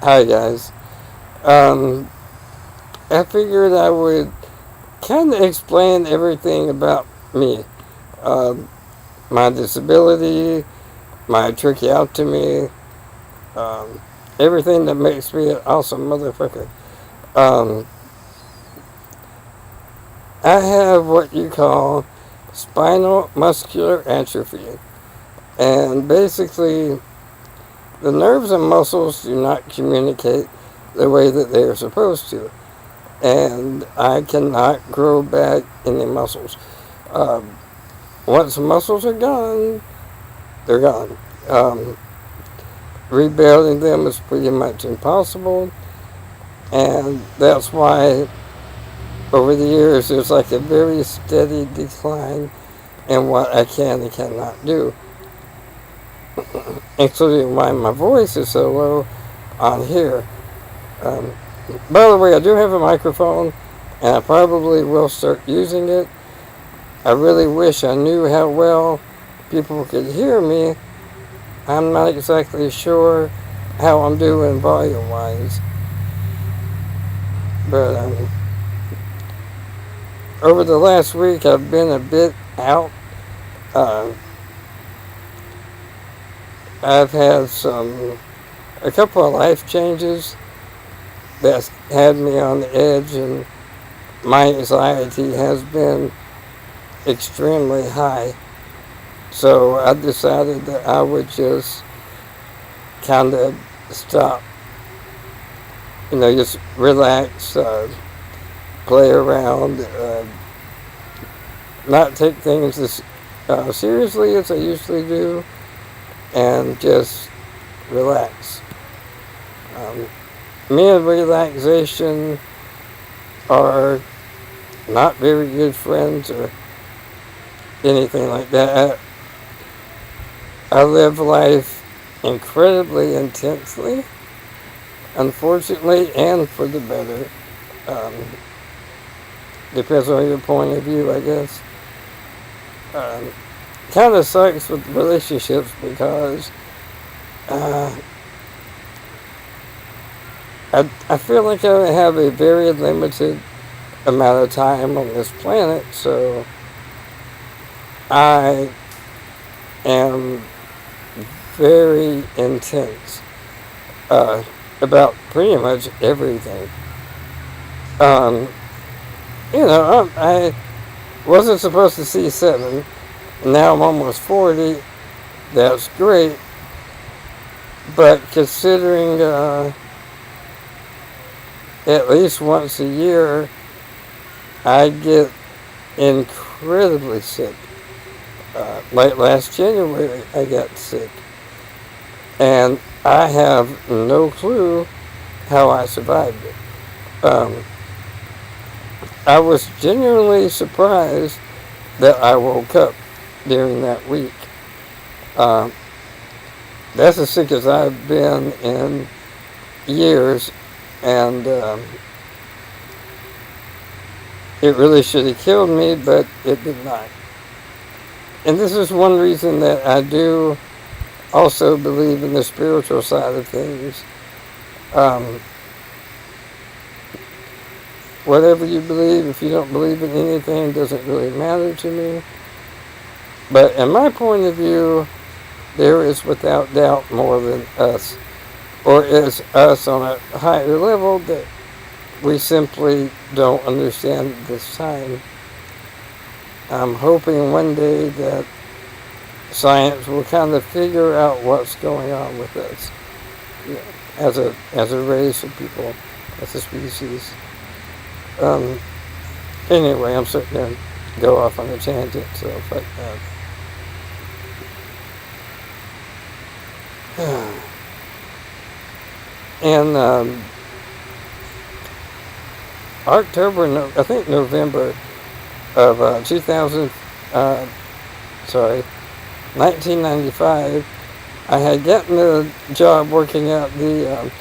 Hi guys. Um, I figured I would kind of explain everything about me. Um, my disability, my tracheotomy, um, everything that makes me an awesome motherfucker. Um, I have what you call spinal muscular atrophy. And basically, the nerves and muscles do not communicate the way that they are supposed to. And I cannot grow back any muscles. Um, Once the muscles are gone, they're gone. Rebuilding them is pretty much impossible, and that's why over the years there's like a very steady decline in what I can and cannot do, including why my voice is so low on here. Um, by the way, I do have a microphone, and I probably will start using it. I really wish I knew how well people could hear me. I'm not exactly sure how I'm doing volume wise, but over the last week I've been a bit out. Uh, I've had a couple of life changes that's had me on the edge, and my anxiety has been extremely high. So I decided that I would just kind of stop, just relax, play around, not take things as seriously as I usually do, and just relax. Um, Me and relaxation are not very good friends or anything like that. I live life incredibly intensely, unfortunately, and for the better. Um, Depends on your point of view, I guess. Um, Kind of sucks with relationships because uh, I feel like I have a very limited amount of time on this planet, so I am very intense about pretty much everything. Um, I wasn't supposed to see seven. Now I'm almost 40. That's great. But considering at least once a year, I get incredibly sick. Like last January, I got sick. And I have no clue how I survived it. I was genuinely surprised that I woke up during that week. Uh, that's as sick as I've been in years, and it really should have killed me, but it did not. And this is one reason that I do also believe in the spiritual side of things. Um, Whatever you believe, if you don't believe in anything, doesn't really matter to me. But in my point of view, there is without doubt more than us, or is us on a higher level that we simply don't understand at this time. I'm hoping one day that science will kind of figure out what's going on with us, as a race of people, as a species. Um, anyway, I'm starting to go off on a tangent, so fuck that. And October, no, I think November of 2000, sorry, 1995, I had gotten a job working at the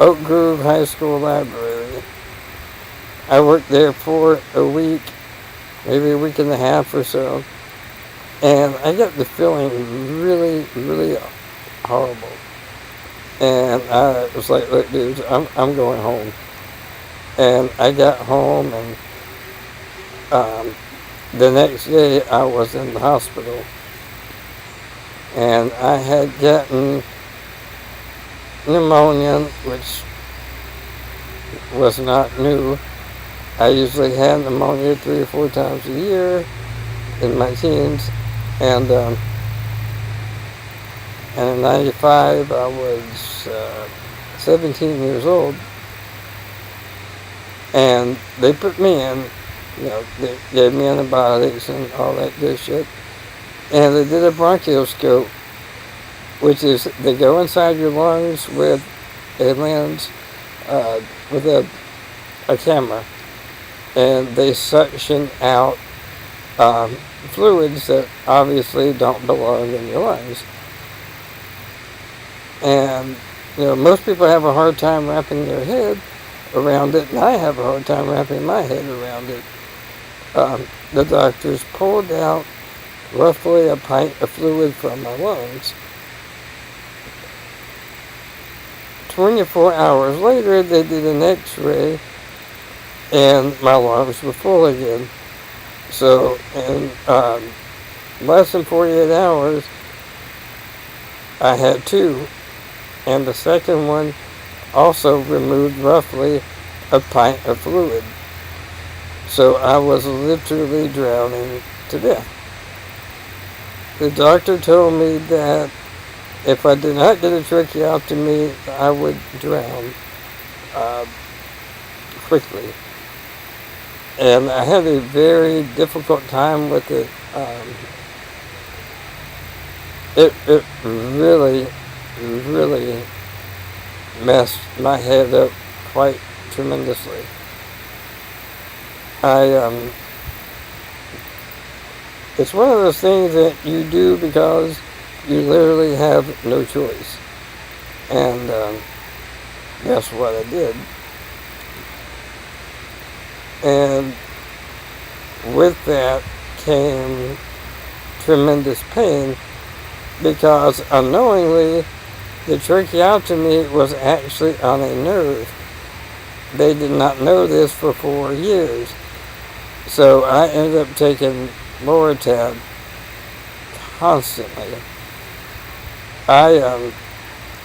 Oak Grove High School library. I worked there for a week, maybe a week and a half or so, and I got the feeling really, really horrible. And I was like, look, dude, I'm going home. And I got home, and the next day I was in the hospital. And I had gotten pneumonia, which was not new. I usually had pneumonia 3 or 4 times a year in my teens. And in '95, I was 17 years old. And they put me in, they gave me antibiotics and all that good shit. And they did a bronchioscope, which is they go inside your lungs with a lens, with a camera, and they suction out fluids that obviously don't belong in your lungs. And most people have a hard time wrapping their head around it, and I have a hard time wrapping my head around it. The doctors pulled out roughly a pint of fluid from my lungs. 24 hours later, they did an x-ray, and my lungs were full again. So in less than 48 hours, I had two, and the second one also removed roughly a pint of fluid. So I was literally drowning to death. The doctor told me that if I did not get a tracheotomy, I would drown quickly. And I had a very difficult time with it. It really, really messed my head up quite tremendously. It's one of those things that you do because you literally have no choice. And that's what I did. And with that came tremendous pain, because unknowingly the tracheotomy was actually on a nerve. They did not know this for 4 years. So I ended up taking Loratab constantly.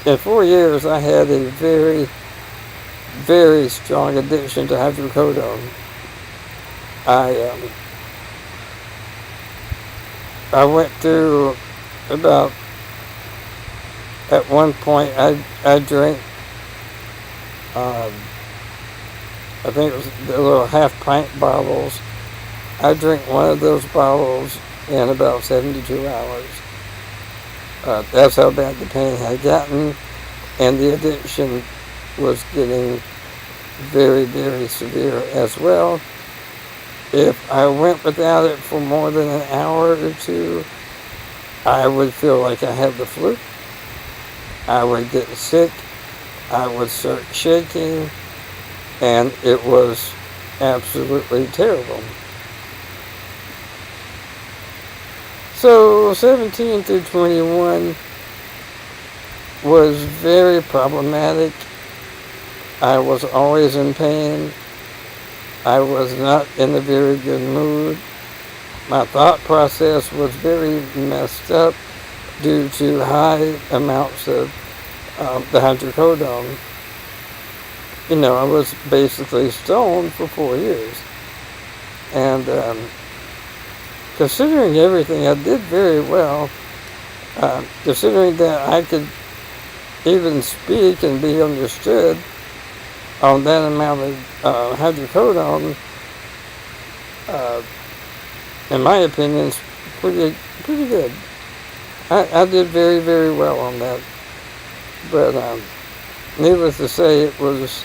In 4 years, I had a very, very strong addiction to hydrocodone. I went through about, at one point, I drank, I think it was the little half pint bottles. I drank one of those bottles in about 72 hours. That's how bad the pain had gotten, and the addiction was getting very, very severe as well. If I went without it for more than an hour or two, I would feel like I had the flu. I would get sick. I would start shaking, and it was absolutely terrible. So 17 through 21 was very problematic. I was always in pain. I was not in a very good mood. My thought process was very messed up due to high amounts of the hydrocodone. I was basically stoned for 4 years. And considering everything, I did very well. Considering that I could even speak and be understood on that amount of hydrocodone, in my opinion, is pretty good. I did very, very well on that. But needless to say, it was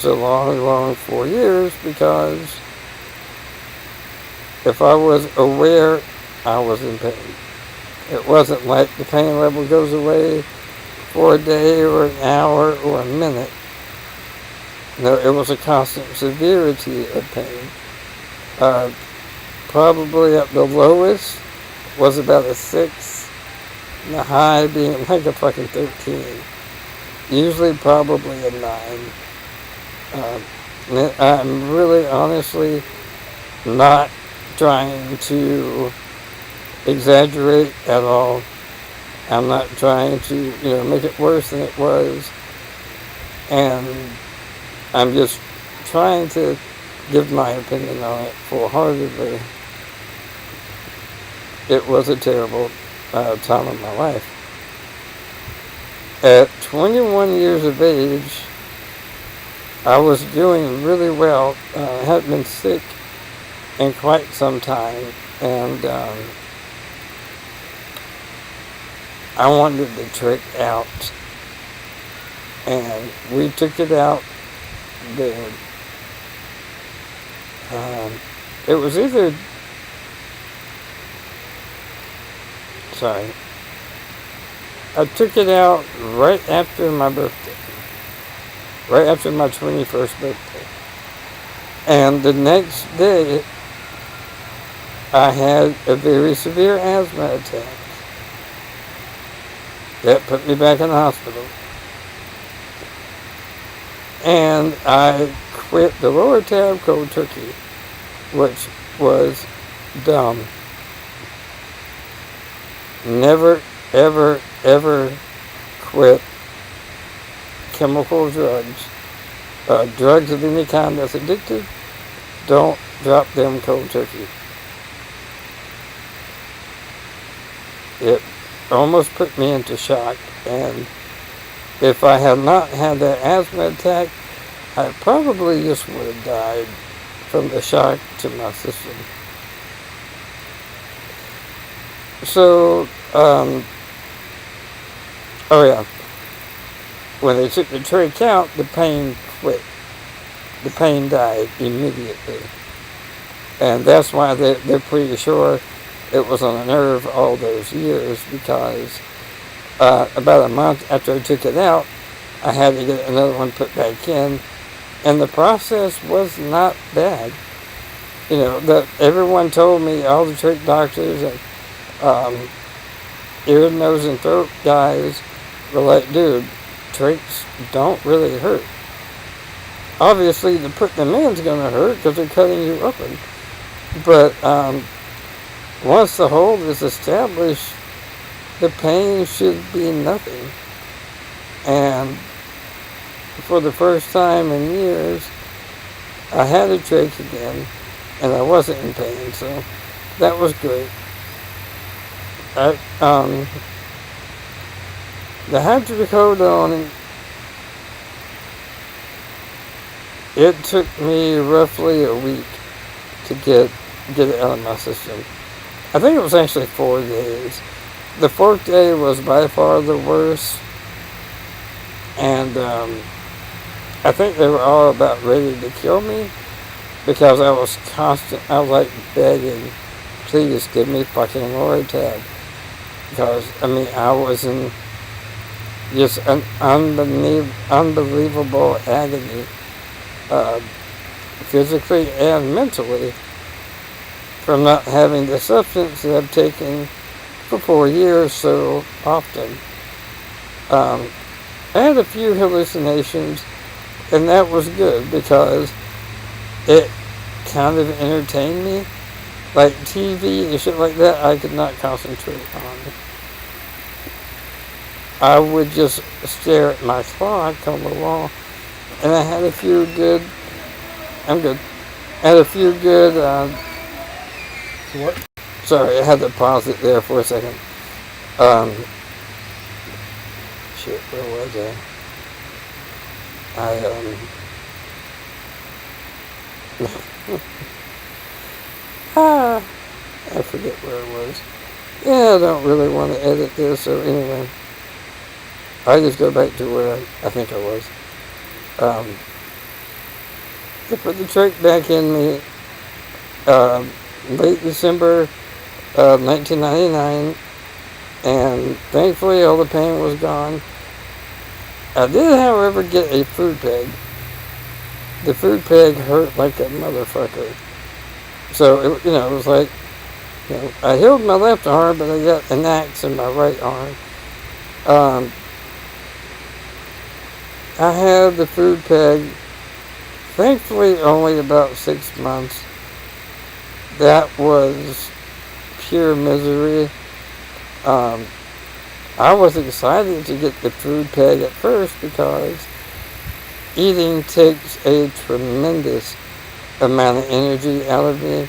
a long, long 4 years, because if I was aware, I was in pain. It wasn't like the pain level goes away for a day or an hour or a minute. No, it was a constant severity of pain. Probably at the lowest was about a 6. and the high being like a fucking 13. Usually probably a 9. I'm really honestly not trying to exaggerate at all. I'm not trying to, make it worse than it was. And I'm just trying to give my opinion on it full-heartedly. It was a terrible time of my life. At 21 years of age, I was doing really well. I hadn't been sick in quite some time, and I wanted the trick out, and we took it out. It was either, I took it out right after my birthday, right after my 21st birthday, and the next day I had a very severe asthma attack that put me back in the hospital. And I quit the lower tab cold turkey, which was dumb. Never, ever, ever quit chemical drugs. Drugs of any kind that's addictive, don't drop them cold turkey. It almost put me into shock, and if I had not had that asthma attack, I probably just would have died from the shock to my system. So, when they took the trach out, the pain quit. The pain died immediately. And that's why they're pretty sure it was on a nerve all those years, because about a month after I took it out, I had to get another one put back in, and the process was not bad. Everyone told me, all the trach doctors and ear, nose, and throat guys were like, dude, trachs don't really hurt. Obviously, to put them in is going to hurt because they're cutting you open. But once the hold is established, the pain should be nothing. And for the first time in years, I had a trach again, and I wasn't in pain, so that was great. The hydrocodone, it took me roughly a week to get it out of my system. I think it was actually 4 days. The 4th day was by far the worst, and I think they were all about ready to kill me, because I was like begging, please give me fucking Loratab. Because, I was in just an unbelievable agony, physically and mentally, from not having the substance that I've taken for 4 years so often. I had a few hallucinations, and that was good because it kind of entertained me. Like TV and shit like that, I could not concentrate on. I would just stare at my clock on the wall, and I had a few good. I'm good. I had a few good. What? Sorry, I had to pause it there for a second. Shit, where was I? I forget where it was. Yeah, I don't really want to edit this, so anyway. I just go back to where I think I was. They put the trach back in me late December of 1999, and thankfully all the pain was gone. I did, however, get a food peg. The food peg hurt like a motherfucker. So, it was like You know, I healed my left arm, but I got an axe in my right arm. Um, I had the food peg, thankfully only about 6 months. That was pure misery. Um, I was excited to get the food peg at first because eating takes a tremendous amount of energy out of me.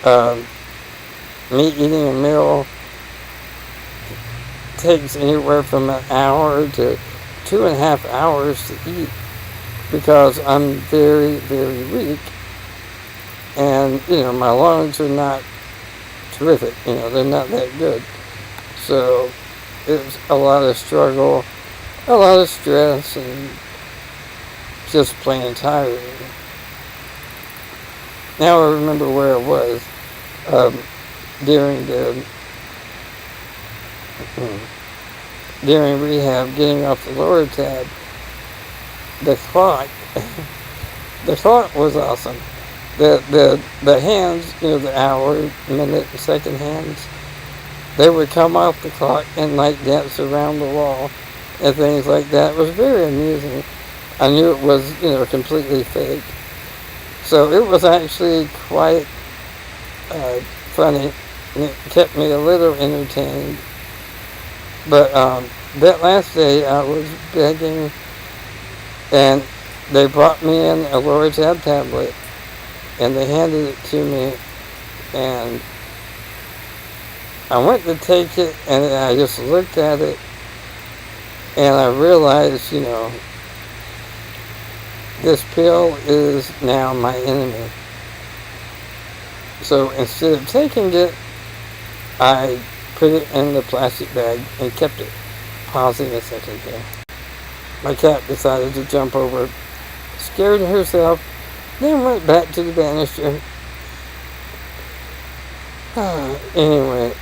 Um, Me eating a meal takes anywhere from an hour to 2.5 hours to eat because I'm very, very weak. And, my lungs are not terrific. They're not that good. So it's a lot of struggle, a lot of stress, and just plain tiring. Now I remember where I was during the during rehab, getting off the lower tab. The clock, the clock was awesome. The hands, the hour, minute, and second hands, they would come off the clock and like dance around the wall and things like that. It was very amusing. I knew it was, completely fake. So it was actually quite funny, and it kept me a little entertained. But that last day I was begging, and they brought me in a lower tab tablet, and they handed it to me, and I went to take it, and I just looked at it, and I realized, this pill is now my enemy. So instead of taking it, I put it in the plastic bag and kept it. Pausing a second there. My cat decided to jump over, scared herself, then went back to the banister. Anyway,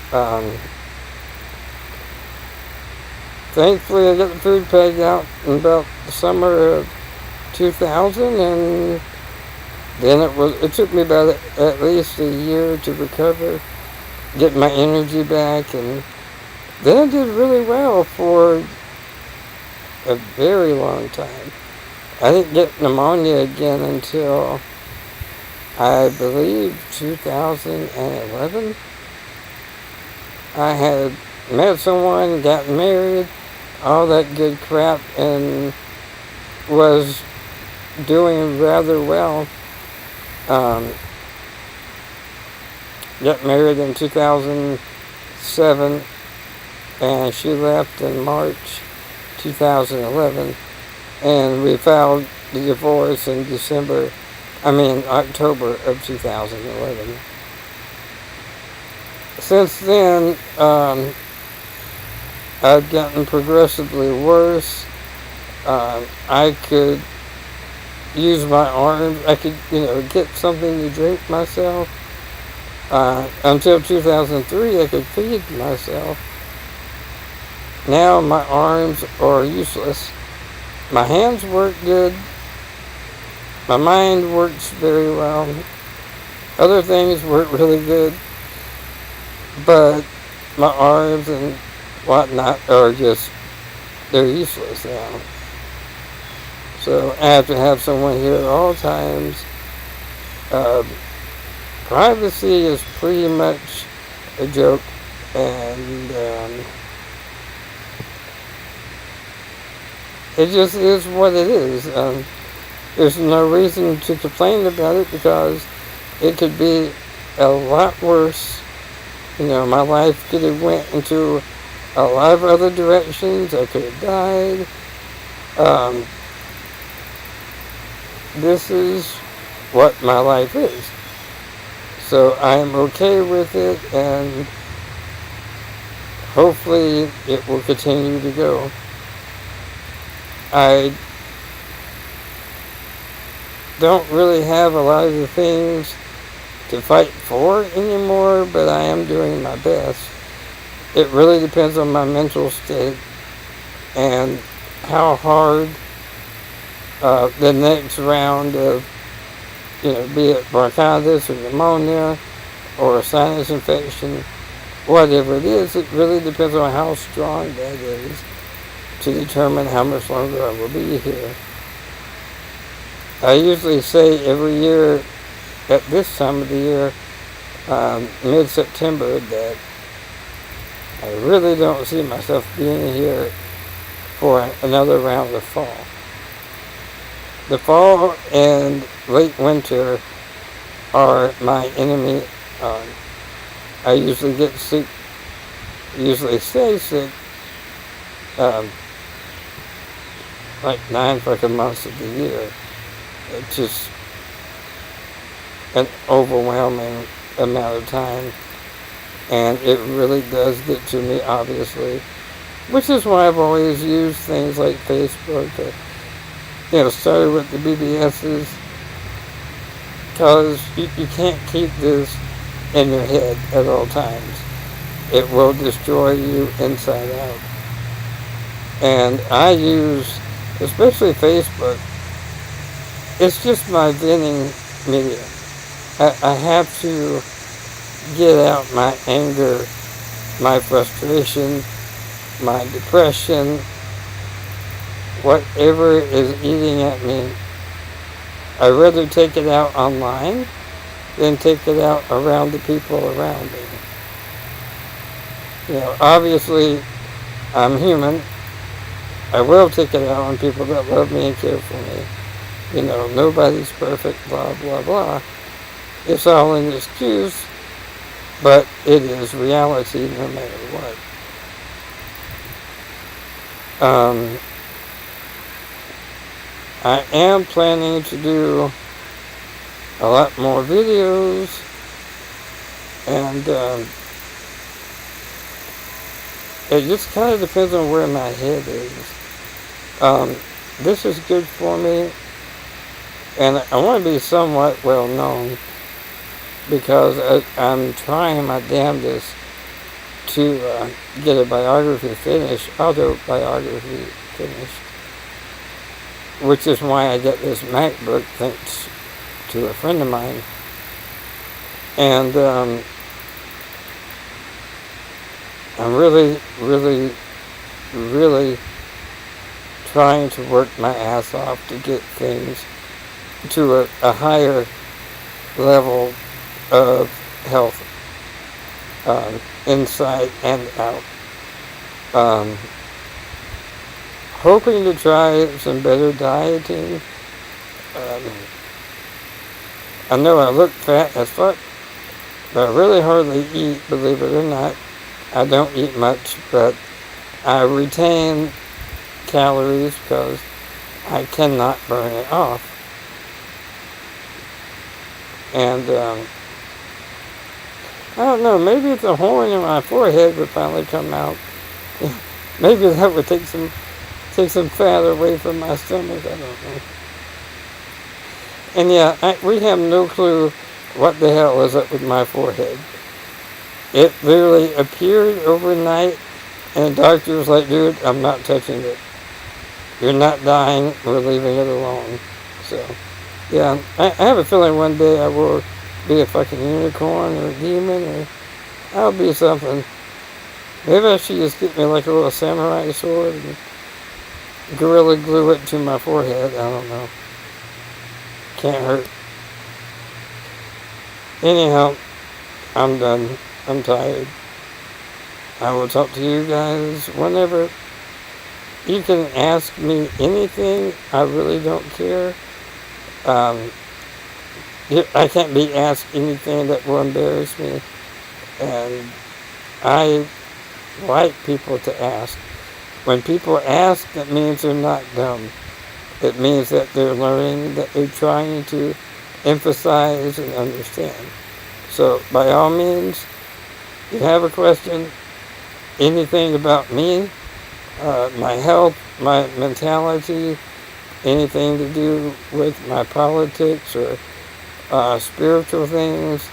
thankfully I got the food peg out in about the summer of 2000, and then it took me about at least a year to recover, get my energy back, and then I did really well for a very long time. I didn't get pneumonia again until, I believe, 2011. I had met someone, got married, all that good crap, and was doing rather well. Got married in 2007, and she left in March 2011, and we filed the divorce in October of 2011. Since then, I've gotten progressively worse. I could use my arms. I could, get something to drink myself. Until 2003, I could feed myself. Now my arms are useless. My hands work good. My mind works very well. Other things work really good. But my arms and whatnot are they're useless now. So I have to have someone here at all times. Privacy is pretty much a joke, and it just is what it is. There's no reason to complain about it because it could be a lot worse. My life could have went into a lot of other directions. I could have died. This is what my life is. So I'm okay with it, and hopefully it will continue to go. I don't really have a lot of the things to fight for anymore, but I am doing my best. It really depends on my mental state and how hard the next round of, be it bronchitis or pneumonia or a sinus infection, whatever it is, it really depends on how strong that is to determine how much longer I will be here. I usually say every year at this time of the year, mid-September, that I really don't see myself being here for another round of fall. The fall and late winter are my enemy. I usually get sick, usually stay sick, like 9 fucking months of the year. It's just an overwhelming amount of time, and it really does get to me, obviously, which is why I've always used things like Facebook, started with the BBSs, because you can't keep this in your head at all times. It will destroy you inside out. And I use, especially Facebook, it's just my venting medium. I have to get out my anger, my frustration, my depression, whatever is eating at me. I'd rather take it out online than take it out around the people around me. Obviously, I'm human. I will take it out on people that love me and care for me. Nobody's perfect, blah, blah, blah. It's all an excuse, but it is reality no matter what. I am planning to do a lot more videos, and it just kind of depends on where my head is. This is good for me, and I want to be somewhat well known, because I'm trying my damnedest to get a autobiography finished, which is why I get this MacBook, thanks to a friend of mine. And I'm really, really, really trying to work my ass off to get things to a higher level of health, inside and out. Hoping to try some better dieting. I know I look fat as fuck, but I really hardly eat, believe it or not. I don't eat much, but I retain calories because I cannot burn it off. And I don't know, maybe if the horn in my forehead would finally come out, maybe that would take some fat away from my stomach. I don't know. And yeah, we have no clue what the hell is up with my forehead. It literally appeared overnight, and the doctor was like, dude, I'm not touching it. You're not dying, we're leaving it alone. So, yeah, I have a feeling one day I will be a fucking unicorn or a demon, or I'll be something. Maybe I should just get me like a little samurai sword and gorilla glue it to my forehead. I don't know. Can't hurt. Anyhow, I'm done. I'm tired. I will talk to you guys whenever. You can ask me anything. I really don't care. I can't be asked anything that will embarrass me. And I like people to ask. When people ask, that means they're not dumb. It means that they're learning, that they're trying to emphasize and understand. So, by all means, if you have a question, anything about me, my health, my mentality, anything to do with my politics or spiritual things,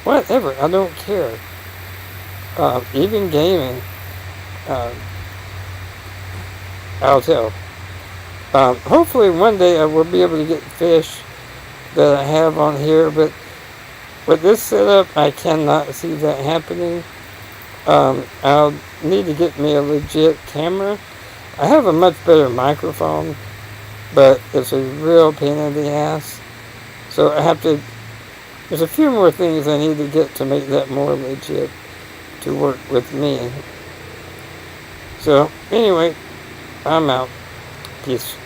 whatever, I don't care. Even gaming, I'll tell. Hopefully one day I will be able to get fish that I have on here, but with this setup, I cannot see that happening. I'll need to get me a legit camera. I have a much better microphone, but it's a real pain in the ass. So I have to, there's a few more things I need to get to make that more legit to work with me. So anyway, I'm out. Peace.